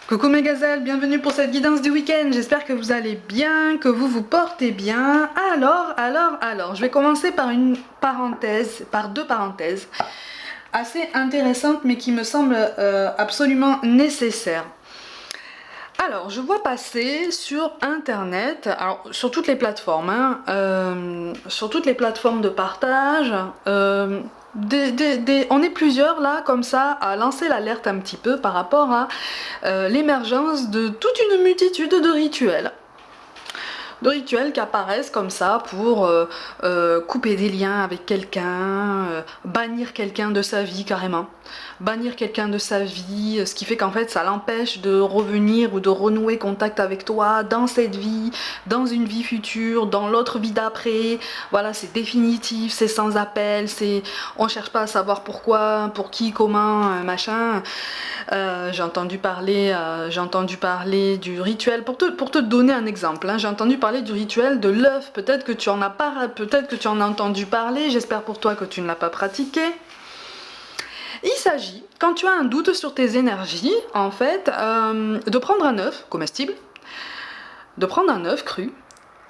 Coucou mes gazelles, bienvenue pour cette guidance du week-end. J'espère que vous allez bien, que vous vous portez bien. Alors, je vais commencer par deux parenthèses assez intéressantes mais qui me semblent absolument nécessaires. Alors, je vois passer sur internet, alors sur toutes les plateformes, sur toutes les plateformes de partage, on est plusieurs là comme ça à lancer l'alerte un petit peu par rapport à l'émergence de toute une multitude de rituels qui apparaissent comme ça pour couper des liens avec quelqu'un, bannir quelqu'un de sa vie carrément. Bannir quelqu'un de sa vie, ce qui fait qu'en fait ça l'empêche de revenir ou de renouer contact avec toi dans cette vie, dans une vie future, dans l'autre vie d'après. Voilà, c'est définitif, c'est sans appel, on cherche pas à savoir pourquoi, pour qui, comment, machin. J'ai entendu parler du rituel, pour te donner un exemple, j'ai entendu parler du rituel de l'œuf, peut-être que tu en as entendu parler, j'espère pour toi que tu ne l'as pas pratiqué. Il s'agit, quand tu as un doute sur tes énergies, en fait, de prendre un œuf comestible, de prendre un œuf cru,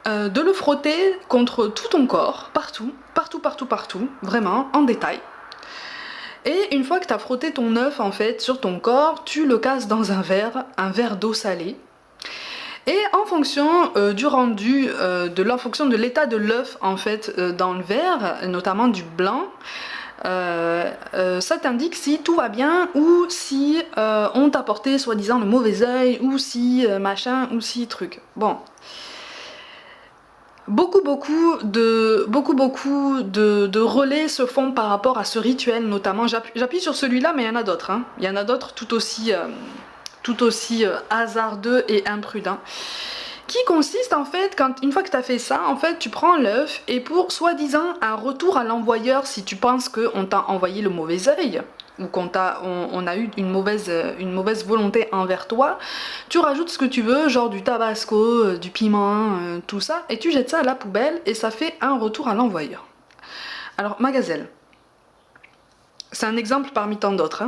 de le frotter contre tout ton corps, partout, vraiment, en détail. Et une fois que tu as frotté ton œuf en fait sur ton corps, tu le casses dans un verre d'eau salée. Et en fonction du rendu, en fonction de l'état de l'œuf en fait dans le verre, notamment du blanc, ça t'indique si tout va bien ou si on t'a porté soi-disant le mauvais œil ou si machin ou si truc. Bon. Beaucoup de relais se font par rapport à ce rituel notamment. J'appuie sur celui-là, mais il y en a d'autres. Il y en a d'autres tout aussi hasardeux et imprudents. Qui consiste en fait, une fois que tu as fait ça, en fait, tu prends l'œuf et pour soi-disant un retour à l'envoyeur, si tu penses qu'on t'a envoyé le mauvais œil, ou qu'on on a eu une mauvaise volonté envers toi, tu rajoutes ce que tu veux, genre du tabasco, du piment, tout ça, et tu jettes ça à la poubelle et ça fait un retour à l'envoyeur. Alors, ma gazelle, c'est un exemple parmi tant d'autres.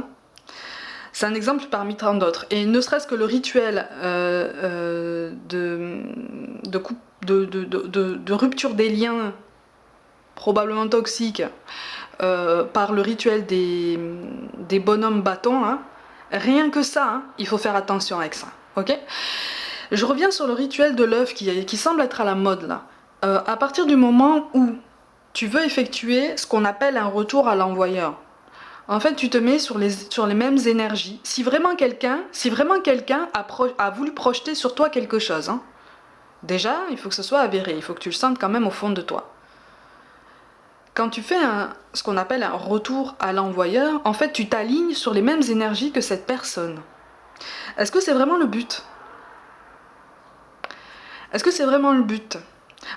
C'est un exemple parmi tant d'autres. Et ne serait-ce que le rituel de rupture des liens, probablement toxiques, par le rituel des bonhommes bâtons, rien que ça, il faut faire attention avec ça. Ok ? Je reviens sur le rituel de l'œuf qui semble être à la mode là. À partir du moment où tu veux effectuer ce qu'on appelle un retour à l'envoyeur, en fait, tu te mets sur les mêmes énergies. Si vraiment quelqu'un a voulu projeter sur toi quelque chose, déjà, il faut que ce soit avéré, il faut que tu le sentes quand même au fond de toi. Quand tu fais ce qu'on appelle un retour à l'envoyeur, en fait, tu t'alignes sur les mêmes énergies que cette personne. Est-ce que c'est vraiment le but ? Est-ce que c'est vraiment le but ?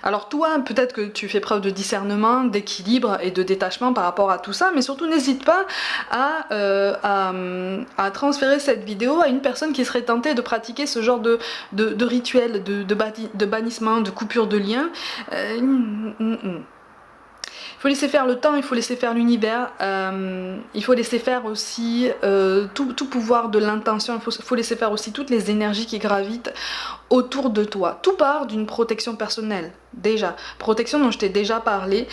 Alors toi, peut-être que tu fais preuve de discernement, d'équilibre et de détachement par rapport à tout ça, mais surtout n'hésite pas à transférer cette vidéo à une personne qui serait tentée de pratiquer ce genre de rituel, de bannissement, de coupure de lien. Il faut laisser faire le temps, il faut laisser faire l'univers, il faut laisser faire aussi tout pouvoir de l'intention, il faut laisser faire aussi toutes les énergies qui gravitent autour de toi. Tout part d'une protection personnelle, déjà. Protection dont je t'ai déjà parlé,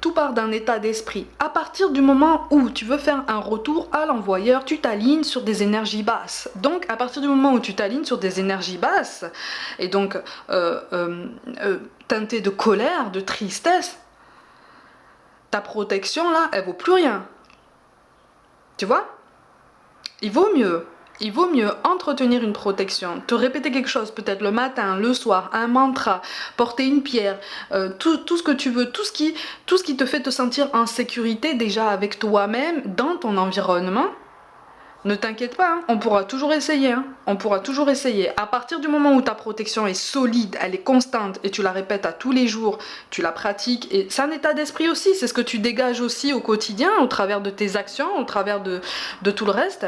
tout part d'un état d'esprit. À partir du moment où tu veux faire un retour à l'envoyeur, tu t'alignes sur des énergies basses. Donc, à partir du moment où tu t'alignes sur des énergies basses, et donc teintées de colère, de tristesse, ta protection là, elle vaut plus rien. Tu vois ? Il vaut mieux entretenir une protection, te répéter quelque chose, peut-être le matin, le soir, un mantra, porter une pierre, tout ce que tu veux, tout ce qui te fait te sentir en sécurité déjà avec toi-même, dans ton environnement. Ne t'inquiète pas, on pourra toujours essayer. On pourra toujours essayer. À partir du moment où ta protection est solide, elle est constante et tu la répètes à tous les jours, tu la pratiques et c'est un état d'esprit aussi, c'est ce que tu dégages aussi au quotidien, au travers de tes actions, au travers de tout le reste.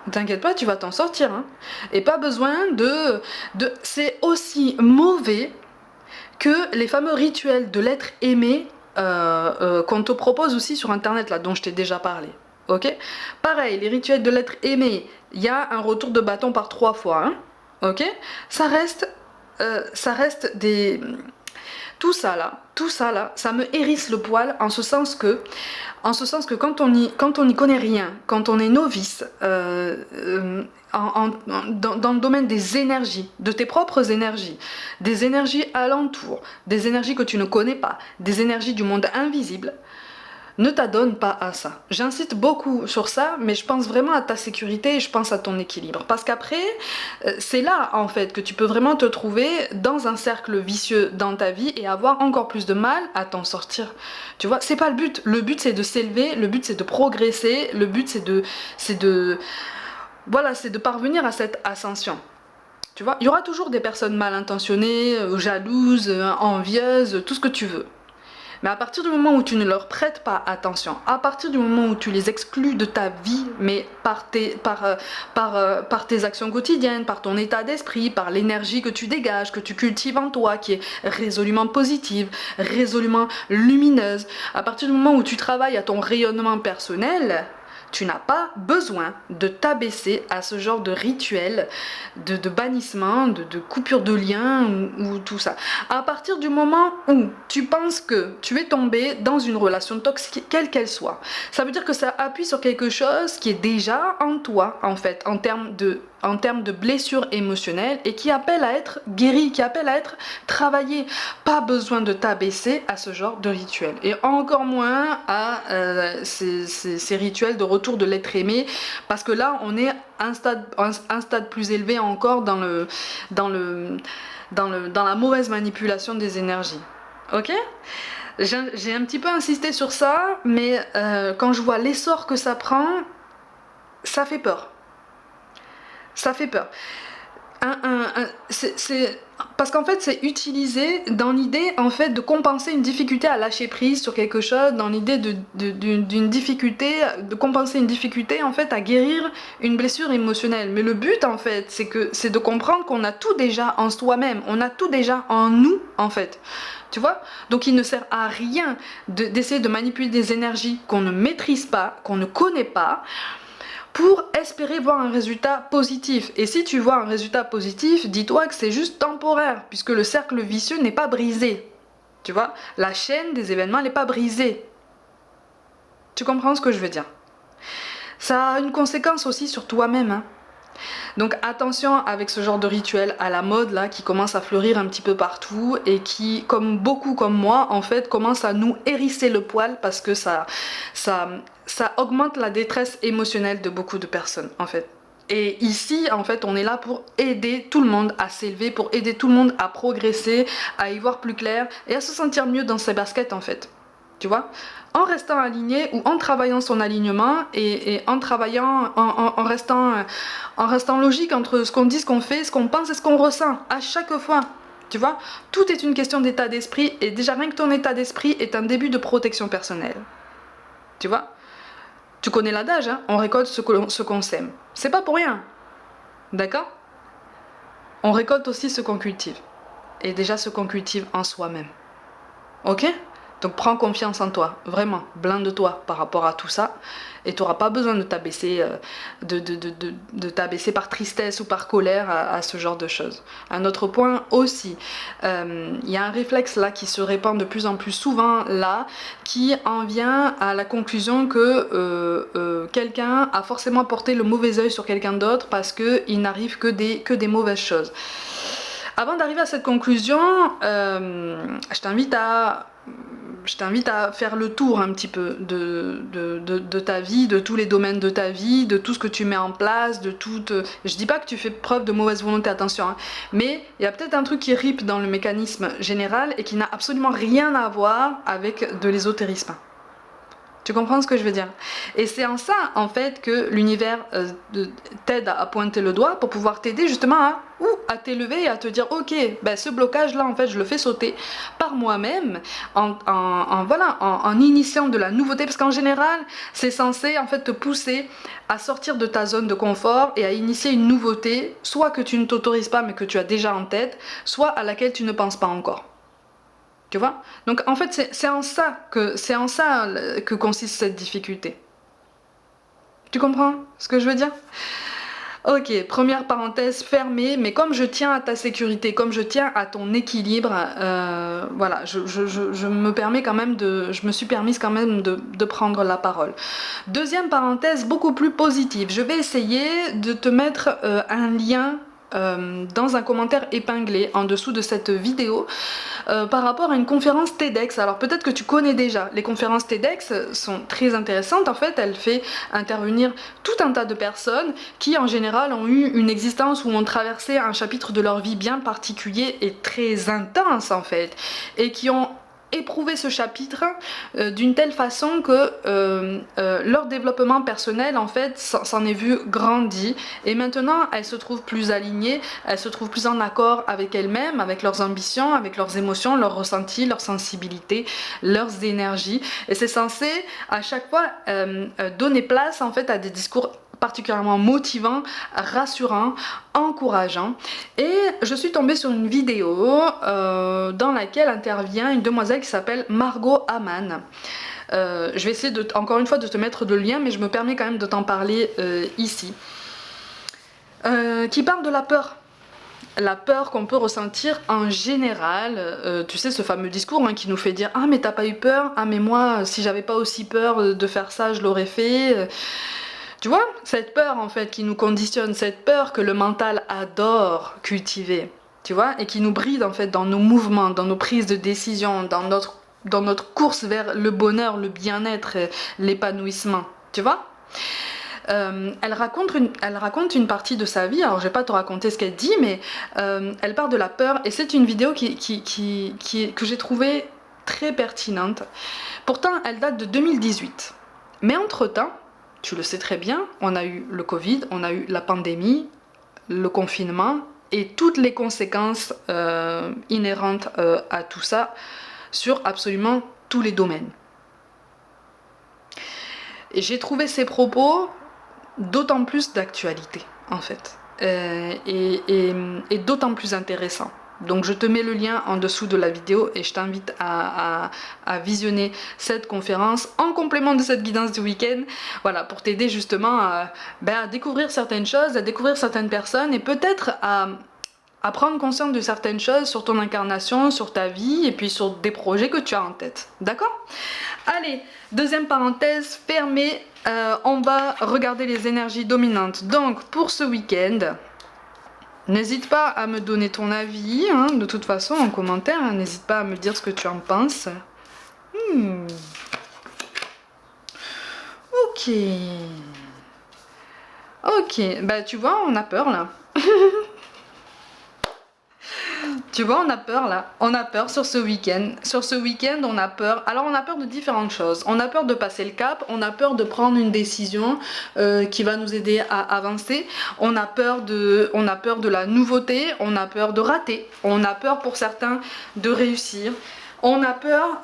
Ne t'inquiète pas, tu vas t'en sortir. Et pas besoin c'est aussi mauvais que les fameux rituels de l'être aimé qu'on te propose aussi sur internet, là, dont je t'ai déjà parlé. Ok? Pareil, les rituels de l'être aimé, il y a un retour de bâton par 3 fois. Hein, ok? Ça reste, ça reste des... tout ça là, ça me hérisse le poil en ce sens que quand on n'y connaît rien, quand on est novice, dans le domaine des énergies, de tes propres énergies, des énergies alentours, des énergies que tu ne connais pas, des énergies du monde invisible, ne t'adonne pas à ça. J'insiste beaucoup sur ça, mais je pense vraiment à ta sécurité et je pense à ton équilibre. Parce qu'après, c'est là en fait que tu peux vraiment te trouver dans un cercle vicieux dans ta vie et avoir encore plus de mal à t'en sortir. Tu vois, c'est pas le but. Le but c'est de s'élever, le but c'est de progresser, le but voilà, c'est de parvenir à cette ascension. Tu vois, il y aura toujours des personnes mal intentionnées, jalouses, envieuses, tout ce que tu veux. Mais à partir du moment où tu ne leur prêtes pas attention, à partir du moment où tu les exclus de ta vie, mais par tes actions quotidiennes, par ton état d'esprit, par l'énergie que tu dégages, que tu cultives en toi, qui est résolument positive, résolument lumineuse, à partir du moment où tu travailles à ton rayonnement personnel, tu n'as pas besoin de t'abaisser à ce genre de rituel, de bannissement, de coupure de lien ou tout ça. À partir du moment où tu penses que tu es tombé dans une relation toxique, quelle qu'elle soit, ça veut dire que ça appuie sur quelque chose qui est déjà en toi, en fait, en termes de blessures émotionnelles et qui appelle à être guéri, qui appelle à être travaillé. Pas besoin de t'abaisser à ce genre de rituel. Et encore moins à ces rituels de retour de l'être aimé, parce que là, on est un stade plus élevé encore dans la mauvaise manipulation des énergies. Ok ? J'ai un petit peu insisté sur ça, mais quand je vois l'essor que ça prend, ça fait peur. Ça fait peur. Parce qu'en fait c'est utilisé dans l'idée en fait de compenser une difficulté à lâcher prise sur quelque chose, dans l'idée d'une difficulté, de compenser une difficulté en fait à guérir une blessure émotionnelle. Mais le but en fait c'est de comprendre qu'on a tout déjà en soi-même, on a tout déjà en nous en fait. Tu vois? Donc il ne sert à rien d'essayer de manipuler des énergies qu'on ne maîtrise pas, qu'on ne connaît pas, pour espérer voir un résultat positif. Et si tu vois un résultat positif, dis-toi que c'est juste temporaire, puisque le cercle vicieux n'est pas brisé. Tu vois, la chaîne des événements n'est pas brisée. Tu comprends ce que je veux dire? Ça a une conséquence aussi sur toi-même. Hein. Donc attention avec ce genre de rituel à la mode là qui commence à fleurir un petit peu partout et qui, comme beaucoup comme moi, en fait, commence à nous hérisser le poil parce que ça augmente la détresse émotionnelle de beaucoup de personnes en fait. Et ici, en fait, on est là pour aider tout le monde à s'élever, pour aider tout le monde à progresser, à y voir plus clair et à se sentir mieux dans ses baskets en fait. Tu vois, en restant aligné ou en travaillant son alignement et en travaillant, en restant logique entre ce qu'on dit, ce qu'on fait, ce qu'on pense et ce qu'on ressent à chaque fois. Tu vois, tout est une question d'état d'esprit et déjà rien que ton état d'esprit est un début de protection personnelle. Tu vois, tu connais l'adage, hein, on récolte ce qu'on sème. C'est pas pour rien. D'accord? On récolte aussi ce qu'on cultive. Et déjà ce qu'on cultive en soi-même. Ok? Donc prends confiance en toi, vraiment, blinde-toi par rapport à tout ça, et tu n'auras pas besoin de t'abaisser t'abaisser par tristesse ou par colère à ce genre de choses. Un autre point aussi, il y a un réflexe là qui se répand de plus en plus souvent là, qui en vient à la conclusion que quelqu'un a forcément porté le mauvais œil sur quelqu'un d'autre parce qu'il n'arrive que des mauvaises choses. Avant d'arriver à cette conclusion, je t'invite à faire le tour un petit peu de ta vie, de tous les domaines de ta vie, de tout ce que tu mets en place, de tout. Je dis pas que tu fais preuve de mauvaise volonté, attention, hein, mais il y a peut-être un truc qui ripe dans le mécanisme général et qui n'a absolument rien à voir avec de l'ésotérisme. Tu comprends ce que je veux dire? Et c'est en ça, en fait, que l'univers t'aide à pointer le doigt pour pouvoir t'aider justement à t'élever et à te dire ok, ben ce blocage-là, en fait, je le fais sauter par moi-même en initiant de la nouveauté. Parce qu'en général, c'est censé, en fait, te pousser à sortir de ta zone de confort et à initier une nouveauté, soit que tu ne t'autorises pas mais que tu as déjà en tête, soit à laquelle tu ne penses pas encore. Tu vois? Donc en fait c'est en ça que consiste cette difficulté. Tu comprends ce que je veux dire? Ok, première parenthèse fermée, mais comme je tiens à ta sécurité, comme je tiens à ton équilibre, voilà, je me permets quand même je me suis permise quand même de prendre la parole. Deuxième parenthèse beaucoup plus positive, je vais essayer de te mettre un lien dans un commentaire épinglé en dessous de cette vidéo par rapport à une conférence TEDx. Alors peut-être que tu connais déjà, les conférences TEDx sont très intéressantes. En fait, elle fait intervenir tout un tas de personnes qui en général ont eu une existence ou ont traversé un chapitre de leur vie bien particulier et très intense en fait, et qui ont éprouver ce chapitre d'une telle façon que leur développement personnel en fait s'en est vu grandi, et maintenant elles se trouvent plus alignées, elles se trouvent plus en accord avec elles-mêmes, avec leurs ambitions, avec leurs émotions, leurs ressentis, leurs sensibilités, leurs énergies, et c'est censé à chaque fois donner place en fait à des discours particulièrement motivant, rassurant, encourageant. Et je suis tombée sur une vidéo dans laquelle intervient une demoiselle qui s'appelle Margot Hamann. Je vais essayer encore une fois de te mettre le lien, mais je me permets quand même de t'en parler ici. Qui parle de la peur. La peur qu'on peut ressentir en général, tu sais, ce fameux discours qui nous fait dire « Ah mais t'as pas eu peur? Ah mais moi, si j'avais pas aussi peur de faire ça, je l'aurais fait. » Tu vois, cette peur en fait qui nous conditionne, cette peur que le mental adore cultiver, tu vois, et qui nous bride en fait dans nos mouvements, dans nos prises de décision, dans notre course vers le bonheur, le bien-être, l'épanouissement, tu vois. Elle raconte une partie de sa vie, alors je vais pas te raconter ce qu'elle dit, mais elle part de la peur, et c'est une vidéo que j'ai trouvée très pertinente. Pourtant, elle date de 2018. Mais entre-temps, tu le sais très bien, on a eu le Covid, on a eu la pandémie, le confinement et toutes les conséquences inhérentes à tout ça sur absolument tous les domaines. Et j'ai trouvé ces propos d'autant plus d'actualité en fait, et d'autant plus intéressants. Donc je te mets le lien en dessous de la vidéo et je t'invite à visionner cette conférence en complément de cette guidance du week-end, voilà, pour t'aider justement à découvrir certaines choses, à découvrir certaines personnes, et peut-être à prendre conscience de certaines choses sur ton incarnation, sur ta vie, et puis sur des projets que tu as en tête. D'accord? Allez, deuxième parenthèse fermée, on va regarder les énergies dominantes. Donc pour ce week-end, n'hésite pas à me donner ton avis, de toute façon en commentaire, n'hésite pas à me dire ce que tu en penses. Ok. Ok, bah tu vois, on a peur là. Tu vois, on a peur là, on a peur sur ce week-end. Sur ce week-end, on a peur. Alors, on a peur de différentes choses. On a peur de passer le cap, on a peur de prendre une décision qui va nous aider à avancer. On a peur de la nouveauté, on a peur de rater, on a peur pour certains de réussir. On a peur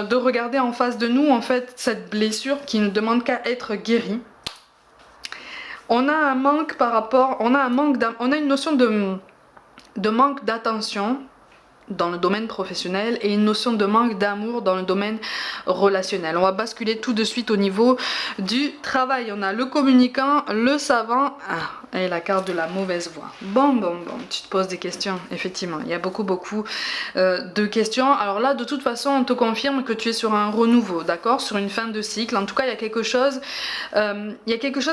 de regarder en face de nous en fait cette blessure qui ne demande qu'à être guérie. On a un manque on a une notion de manque d'attention dans le domaine professionnel et une notion de manque d'amour dans le domaine relationnel. On va basculer tout de suite au niveau du travail. On a le communicant, le savant et la carte de la mauvaise voix. Bon, tu te poses des questions, effectivement. Il y a beaucoup de questions. Alors là, de toute façon, on te confirme que tu es sur un renouveau, d'accord? Sur une fin de cycle. En tout cas, il y a quelque chose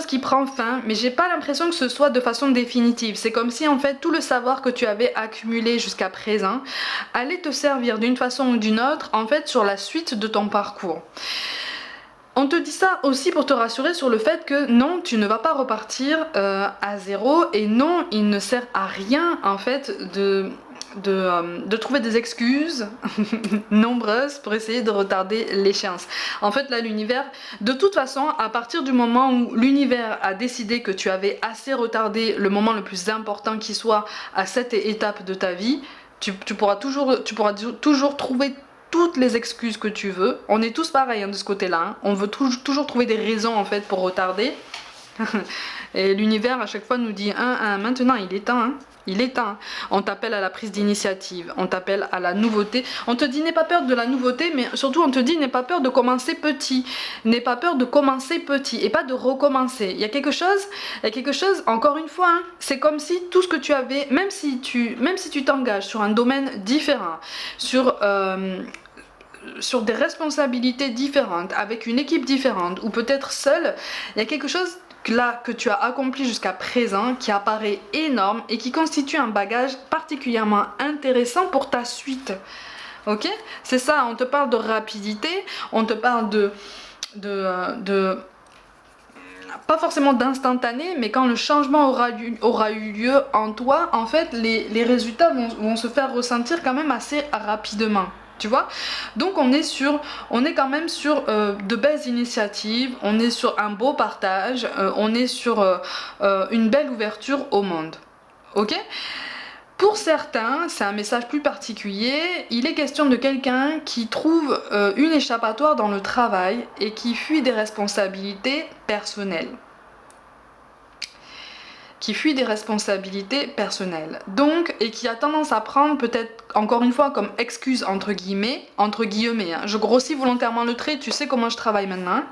qui prend fin, mais j'ai pas l'impression que ce soit de façon définitive. C'est comme si, en fait, tout le savoir que tu avais accumulé jusqu'à présent allait te servir d'une façon ou d'une autre, en fait, sur la suite de ton parcours. On te dit ça aussi pour te rassurer sur le fait que non, tu ne vas pas repartir à zéro, et non, il ne sert à rien en fait de trouver des excuses nombreuses pour essayer de retarder l'échéance. En fait là, l'univers, de toute façon, à partir du moment où l'univers a décidé que tu avais assez retardé le moment le plus important qui soit à cette étape de ta vie, tu pourras toujours trouver toutes les excuses que tu veux. On est tous pareils de ce côté-là. On veut toujours trouver des raisons en fait pour retarder. Et l'univers à chaque fois nous dit maintenant il est temps, hein. Il est temps. On t'appelle à la prise d'initiative, on t'appelle à la nouveauté. On te dit n'aie pas peur de la nouveauté, mais surtout on te dit n'aie pas peur de commencer petit. N'aie pas peur de commencer petit et pas de recommencer. Il y a quelque chose, encore une fois, hein, c'est comme si tout ce que tu avais, même si tu t'engages sur un domaine différent, sur des responsabilités différentes, avec une équipe différente, ou peut-être seul, il y a quelque chose là que tu as accompli jusqu'à présent qui apparaît énorme et qui constitue un bagage particulièrement intéressant pour ta suite. Ok? C'est ça, on te parle de rapidité, on te parle de pas forcément d'instantané, mais quand le changement aura eu lieu en toi, en fait, les résultats vont se faire ressentir quand même assez rapidement. Tu vois, donc on est quand même sur de belles initiatives, on est sur un beau partage, on est sur une belle ouverture au monde. Ok? Pour certains, c'est un message plus particulier, il est question de quelqu'un qui trouve une échappatoire dans le travail et qui fuit des responsabilités personnelles. Donc, et qui a tendance à prendre peut-être encore une fois comme excuse entre guillemets, hein. Je grossis volontairement le trait, tu sais comment je travaille maintenant, hein.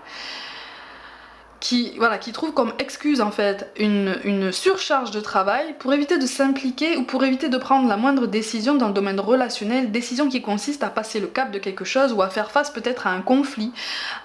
Qui trouve comme excuse en fait une surcharge de travail pour éviter de s'impliquer ou pour éviter de prendre la moindre décision dans le domaine relationnel, décision qui consiste à passer le cap de quelque chose ou à faire face peut-être à un conflit,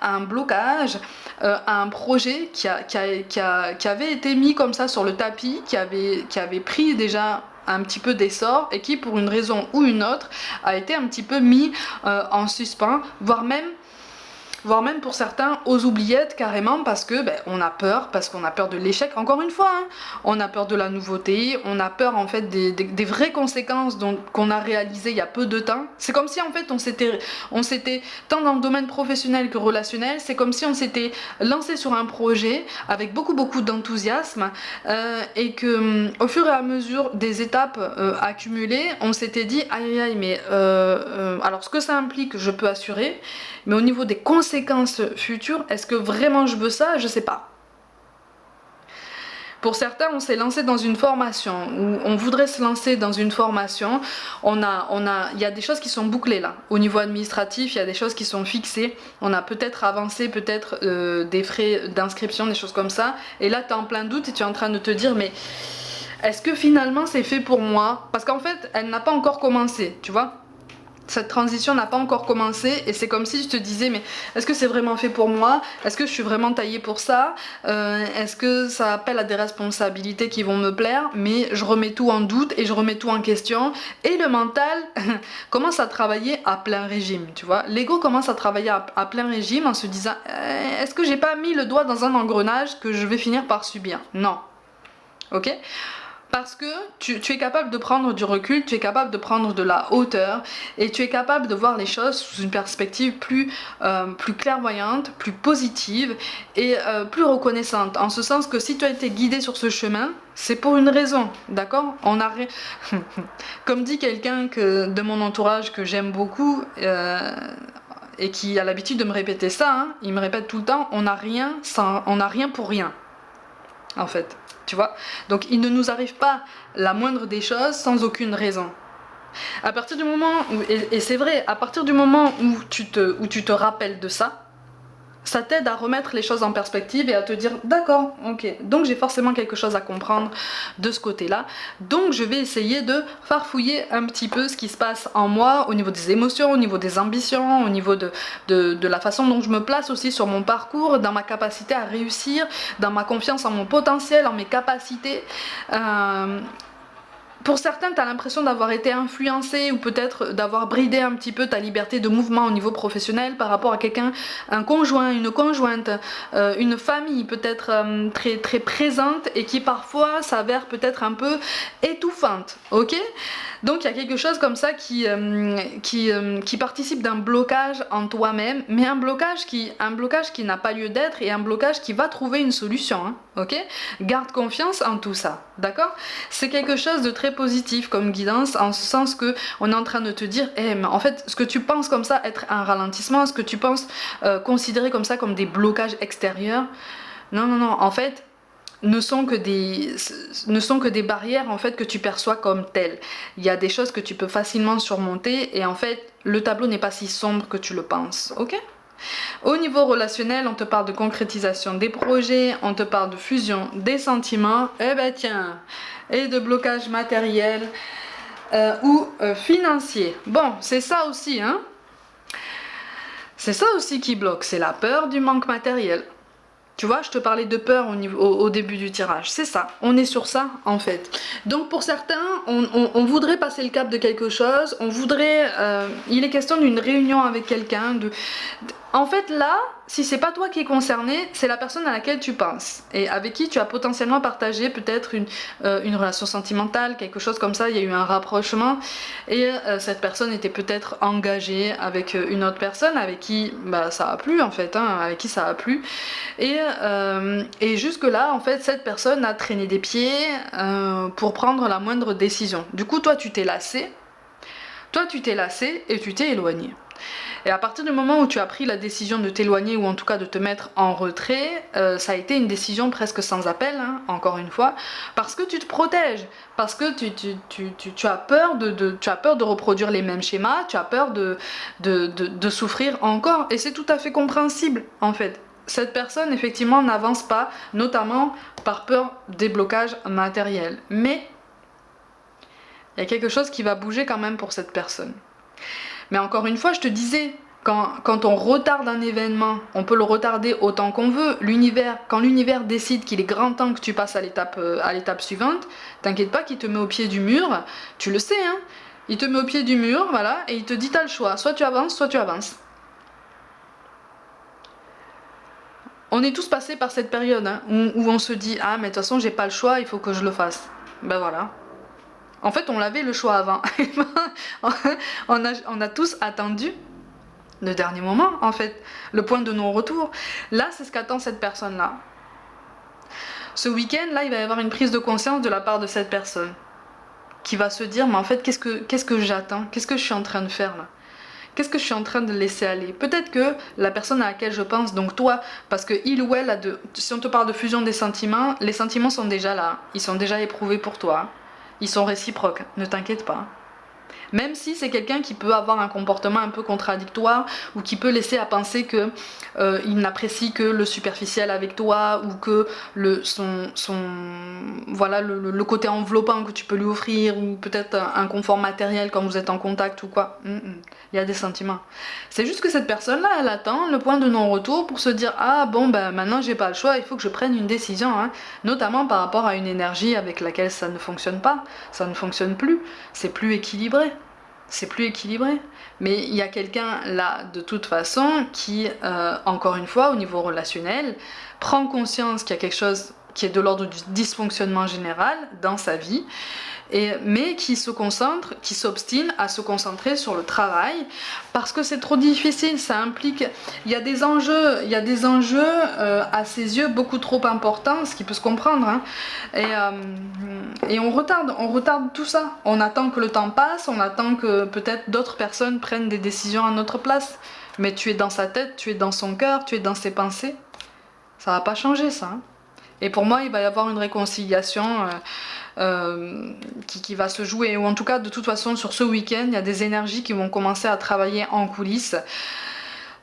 à un blocage, à un projet qui avait été mis comme ça sur le tapis, qui avait pris déjà un petit peu d'essor et qui pour une raison ou une autre a été un petit peu mis en suspens, voire même pour certains aux oubliettes carrément parce que on a peur, parce qu'on a peur de l'échec, encore une fois, hein. On a peur de la nouveauté, on a peur en fait des vraies conséquences qu'on a réalisées il y a peu de temps. C'est comme si en fait on s'était tant dans le domaine professionnel que relationnel, c'est comme si on s'était lancé sur un projet avec beaucoup d'enthousiasme et que au fur et à mesure des étapes accumulées, on s'était dit aïe mais alors ce que ça implique je peux assurer, mais au niveau des conséquences futures, est-ce que vraiment je veux ça? Je sais pas. Pour certains, on s'est lancé dans une formation, ou on voudrait se lancer dans une formation, il y a des choses qui sont bouclées là. Au niveau administratif, il y a des choses qui sont fixées, on a peut-être avancé, des frais d'inscription, des choses comme ça, et là tu es en plein doute et tu es en train de te dire, mais est-ce que finalement c'est fait pour moi? Parce qu'en fait, elle n'a pas encore commencé, tu vois? Cette transition n'a pas encore commencé et c'est comme si je te disais mais est-ce que c'est vraiment fait pour moi? Est-ce que je suis vraiment taillée pour ça? Est-ce que ça appelle à des responsabilités qui vont me plaire? Mais je remets tout en doute et je remets tout en question et le mental commence à travailler à plein régime, tu vois. L'ego commence à travailler à plein régime en se disant est-ce que j'ai pas mis le doigt dans un engrenage que je vais finir par subir? Non. Ok? Parce que tu es capable de prendre du recul, tu es capable de prendre de la hauteur et tu es capable de voir les choses sous une perspective plus clairvoyante, plus positive et plus reconnaissante. En ce sens que si tu as été guidé sur ce chemin, c'est pour une raison, d'accord? Comme dit quelqu'un de mon entourage que j'aime beaucoup et qui a l'habitude de me répéter ça, hein, il me répète tout le temps, on n'a rien pour rien, en fait. Tu vois, donc il ne nous arrive pas la moindre des choses sans aucune raison. À partir du moment où, et c'est vrai, à partir du moment où tu te rappelles de ça, ça t'aide à remettre les choses en perspective et à te dire d'accord, ok, donc j'ai forcément quelque chose à comprendre de ce côté-là, donc je vais essayer de farfouiller un petit peu ce qui se passe en moi au niveau des émotions, au niveau des ambitions, au niveau de la façon dont je me place aussi sur mon parcours, dans ma capacité à réussir, dans ma confiance en mon potentiel, en mes capacités. Pour certains, tu as l'impression d'avoir été influencé ou peut-être d'avoir bridé un petit peu ta liberté de mouvement au niveau professionnel par rapport à quelqu'un, un conjoint, une conjointe, une famille peut-être très, très présente et qui parfois s'avère peut-être un peu étouffante, ok? Donc il y a quelque chose comme ça qui participe d'un blocage en toi-même, mais un blocage qui n'a pas lieu d'être et un blocage qui va trouver une solution, hein, ok? Garde confiance en tout ça, d'accord? C'est quelque chose de très positif comme guidance, en ce sens que on est en train de te dire, mais en fait, ce que tu penses comme ça être un ralentissement, ce que tu penses considérer comme ça comme des blocages extérieurs, non, en fait, ne sont que des barrières en fait que tu perçois comme telles. Il y a des choses que tu peux facilement surmonter et en fait le tableau n'est pas si sombre que tu le penses, ok? Au niveau relationnel, on te parle de concrétisation des projets, on te parle de fusion des sentiments, et ben tiens, et de blocage matériel ou financier. Bon, c'est ça aussi, hein? C'est ça aussi qui bloque, c'est la peur du manque matériel. Tu vois, je te parlais de peur au début du tirage. C'est ça, on est sur ça en fait. Donc pour certains, on voudrait passer le cap de quelque chose, on voudrait... il est question d'une réunion avec quelqu'un. En fait là, si c'est pas toi qui es concerné, c'est la personne à laquelle tu penses. Et avec qui tu as potentiellement partagé peut-être une relation sentimentale, quelque chose comme ça, il y a eu un rapprochement. Et cette personne était peut-être engagée avec une autre personne avec qui bah, ça a plu en fait, hein, avec qui ça a plu. Et jusque-là, en fait, cette personne a traîné des pieds pour prendre la moindre décision. Du coup, toi, tu t'es lassé. Toi, tu t'es lassé et tu t'es éloigné. Et à partir du moment où tu as pris la décision de t'éloigner ou en tout cas de te mettre en retrait, ça a été une décision presque sans appel, hein, encore une fois, parce que tu te protèges, parce que tu as peur tu as peur de reproduire les mêmes schémas, tu as peur de souffrir encore. Et c'est tout à fait compréhensible, en fait. Cette personne, effectivement, n'avance pas, notamment par peur des blocages matériels. Mais il y a quelque chose qui va bouger quand même pour cette personne. Mais encore une fois, je te disais, quand on retarde un événement, on peut le retarder autant qu'on veut. Quand l'univers décide qu'il est grand temps que tu passes à l'étape suivante, t'inquiète pas qu'il te met au pied du mur, tu le sais, hein, il te met au pied du mur, voilà, et il te dit t'as le choix, soit tu avances, soit tu avances. On est tous passés par cette période hein, où on se dit ah mais de toute façon j'ai pas le choix, il faut que je le fasse. Ben voilà. En fait, on avait le choix avant. on a tous attendu le dernier moment, en fait, le point de non-retour. Là, c'est ce qu'attend cette personne-là. Ce week-end, là, il va y avoir une prise de conscience de la part de cette personne qui va se dire, mais en fait, qu'est-ce que j'attends? Qu'est-ce que je suis en train de faire là? Qu'est-ce que je suis en train de laisser aller? Peut-être que la personne à laquelle je pense, donc toi, parce que il ou elle si on te parle de fusion des sentiments, les sentiments sont déjà là, ils sont déjà éprouvés pour toi. Ils sont réciproques, ne t'inquiète pas. Même si c'est quelqu'un qui peut avoir un comportement un peu contradictoire ou qui peut laisser à penser que il n'apprécie que le superficiel avec toi ou que voilà, le côté enveloppant que tu peux lui offrir ou peut-être un confort matériel quand vous êtes en contact ou quoi. Il y a des sentiments. C'est juste que cette personne-là, elle attend le point de non-retour pour se dire ah bon ben maintenant j'ai pas le choix, il faut que je prenne une décision, hein. Notamment par rapport à une énergie avec laquelle ça ne fonctionne pas, ça ne fonctionne plus, c'est plus équilibré. C'est plus équilibré. Mais il y a quelqu'un là, de toute façon, qui, encore une fois, au niveau relationnel, prend conscience qu'il y a quelque chose qui est de l'ordre du dysfonctionnement général dans sa vie, mais qui s'obstine à se concentrer sur le travail, parce que c'est trop difficile, ça implique, il y a des enjeux à ses yeux beaucoup trop importants, ce qui peut se comprendre, hein, et on retarde tout ça, on attend que le temps passe, on attend que peut-être d'autres personnes prennent des décisions à notre place, mais tu es dans sa tête, tu es dans son cœur, tu es dans ses pensées, ça va pas changer ça, hein. Et pour moi, il va y avoir une réconciliation qui va se jouer, ou en tout cas, de toute façon, sur ce week-end, il y a des énergies qui vont commencer à travailler en coulisses.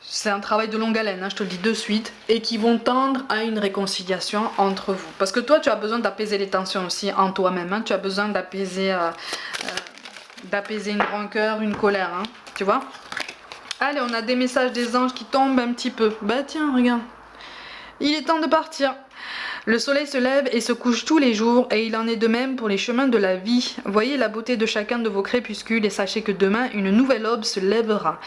C'est un travail de longue haleine, hein, je te le dis de suite, et qui vont tendre à une réconciliation entre vous. Parce que toi, tu as besoin d'apaiser les tensions aussi en toi-même, hein, tu as besoin d'apaiser une rancœur, une colère, hein, tu vois. Allez, on a des messages des anges qui tombent un petit peu. Bah tiens, regarde. Il est temps de partir. Le soleil se lève et se couche tous les jours, et il en est de même pour les chemins de la vie. Voyez la beauté de chacun de vos crépuscules et sachez que demain, une nouvelle aube se lèvera.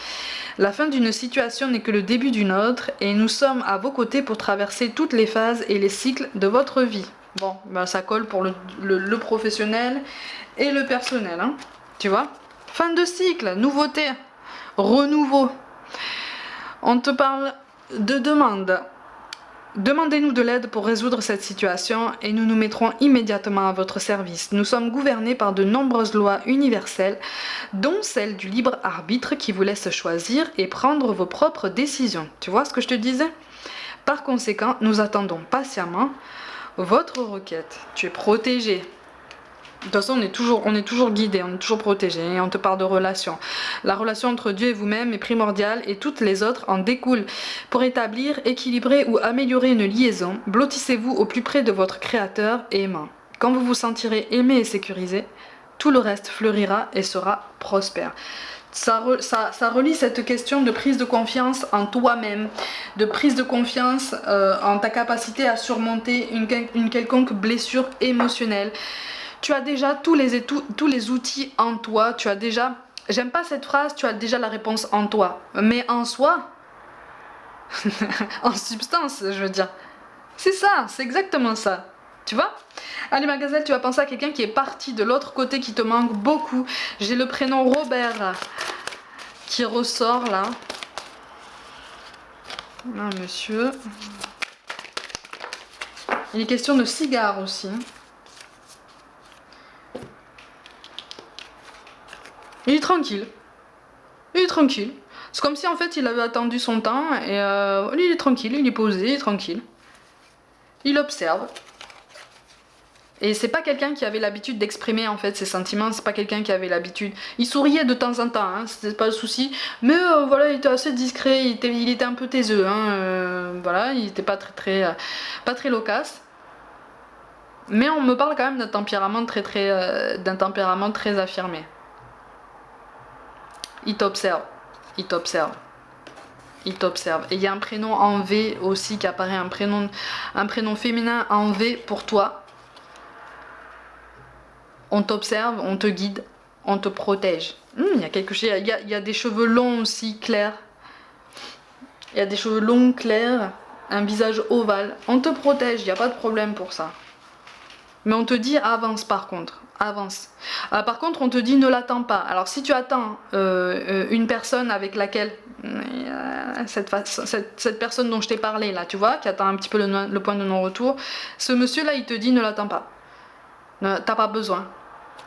La fin d'une situation n'est que le début d'une autre, et nous sommes à vos côtés pour traverser toutes les phases et les cycles de votre vie. Bon, ben ça colle pour le professionnel et le personnel, hein, tu vois. Fin de cycle, nouveauté, renouveau. On te parle de demande. Demandez-nous de l'aide pour résoudre cette situation et nous nous mettrons immédiatement à votre service. Nous sommes gouvernés par de nombreuses lois universelles, dont celle du libre arbitre qui vous laisse choisir et prendre vos propres décisions. Tu vois ce que je te disais? Par conséquent, nous attendons patiemment votre requête. Tu es protégé. De toute façon, on est toujours guidé, on est toujours protégé, et on te parle de relation. La relation entre Dieu et vous-même est primordiale et toutes les autres en découlent. Pour établir, équilibrer ou améliorer une liaison, blottissez-vous au plus près de votre Créateur et aimant. Quand vous vous sentirez aimé et sécurisé, tout le reste fleurira et sera prospère. Ça relie cette question de prise de confiance en toi-même, de prise de confiance en ta capacité à surmonter une quelconque blessure émotionnelle. Tu as déjà tous les outils en toi, tu as déjà, j'aime pas cette phrase, tu as déjà la réponse en toi, mais en soi, en substance, je veux dire, c'est ça, c'est exactement ça, tu vois. Allez ma gazelle, tu vas penser à quelqu'un qui est parti de l'autre côté, qui te manque beaucoup. J'ai le prénom Robert qui ressort là. Ah, monsieur. Il est question de cigares aussi. Il est tranquille. Il est tranquille. C'est comme si en fait il avait attendu son temps et lui il est tranquille, il est posé, il est tranquille. Il observe. Et c'est pas quelqu'un qui avait l'habitude d'exprimer en fait ses sentiments, c'est pas quelqu'un qui avait l'habitude. Il souriait de temps en temps, hein, c'était pas le souci. Mais voilà, il était assez discret, il était un peu taiseux, hein, voilà, il était pas très loquace. Mais on me parle quand même d'un tempérament très affirmé. Il t'observe, il t'observe, il t'observe. Et il y a un prénom en V aussi qui apparaît, un prénom féminin en V pour toi. On t'observe, on te guide, on te protège. Il y a quelque chose, il y a des cheveux longs aussi, clairs. Il y a des cheveux longs, clairs, un visage ovale. On te protège, il n'y a pas de problème pour ça. Mais on te dit avance par contre. Avance. Par contre, on te dit ne l'attends pas. Alors, si tu attends une personne avec laquelle cette personne dont je t'ai parlé là, tu vois, qui attend un petit peu le point de non-retour, ce monsieur-là, il te dit ne l'attends pas. T'as pas besoin.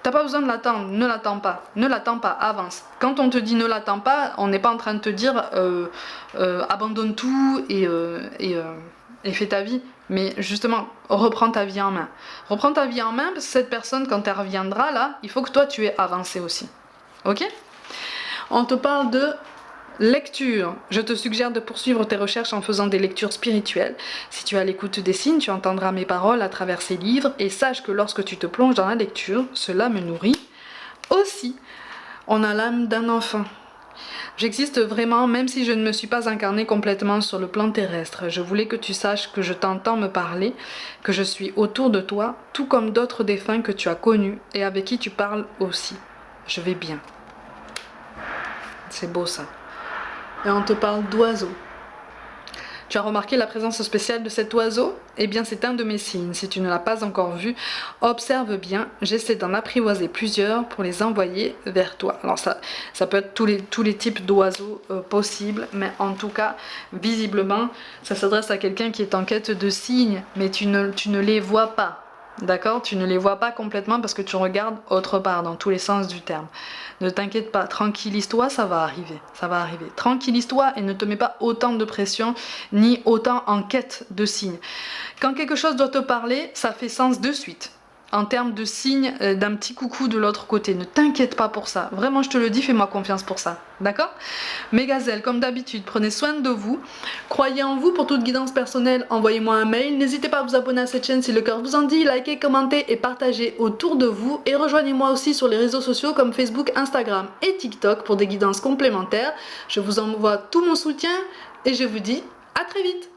T'as pas besoin de l'attendre, ne l'attends pas. Ne l'attends pas, avance. Quand on te dit ne l'attends pas, on n'est pas en train de te dire abandonne tout et fais ta vie. Mais justement, reprends ta vie en main. Reprends ta vie en main parce que cette personne, quand elle reviendra là, il faut que toi tu aies avancé aussi. Ok? On te parle de lecture. Je te suggère de poursuivre tes recherches en faisant des lectures spirituelles. Si tu es à l'écoute des signes, tu entendras mes paroles à travers ces livres et sache que lorsque tu te plonges dans la lecture, cela me nourrit aussi. On a l'âme d'un enfant. J'existe vraiment, même si je ne me suis pas incarnée complètement sur le plan terrestre. Je voulais que tu saches que je t'entends me parler, que je suis autour de toi, tout comme d'autres défunts que tu as connus et avec qui tu parles aussi. Je vais bien. C'est beau ça. Et on te parle d'oiseaux. Tu as remarqué la présence spéciale de cet oiseau? Eh bien, c'est un de mes signes. Si tu ne l'as pas encore vu, observe bien. J'essaie d'en apprivoiser plusieurs pour les envoyer vers toi. Alors ça peut être tous les types d'oiseaux possibles, mais en tout cas, visiblement, ça s'adresse à quelqu'un qui est en quête de signes, mais tu ne les vois pas. D'accord? Tu ne les vois pas complètement parce que tu regardes autre part, dans tous les sens du terme. Ne t'inquiète pas, tranquillise-toi, ça va arriver. Ça va arriver. Tranquillise-toi et ne te mets pas autant de pression, ni autant en quête de signes. Quand quelque chose doit te parler, ça fait sens de suite. En termes de signes d'un petit coucou de l'autre côté. Ne t'inquiète pas pour ça. Vraiment, je te le dis, fais-moi confiance pour ça. D'accord? Mes gazelles, comme d'habitude, prenez soin de vous. Croyez en vous. Pour toute guidance personnelle, envoyez-moi un mail. N'hésitez pas à vous abonner à cette chaîne si le cœur vous en dit. Likez, commentez et partagez autour de vous. Et rejoignez-moi aussi sur les réseaux sociaux comme Facebook, Instagram et TikTok pour des guidances complémentaires. Je vous envoie tout mon soutien et je vous dis à très vite.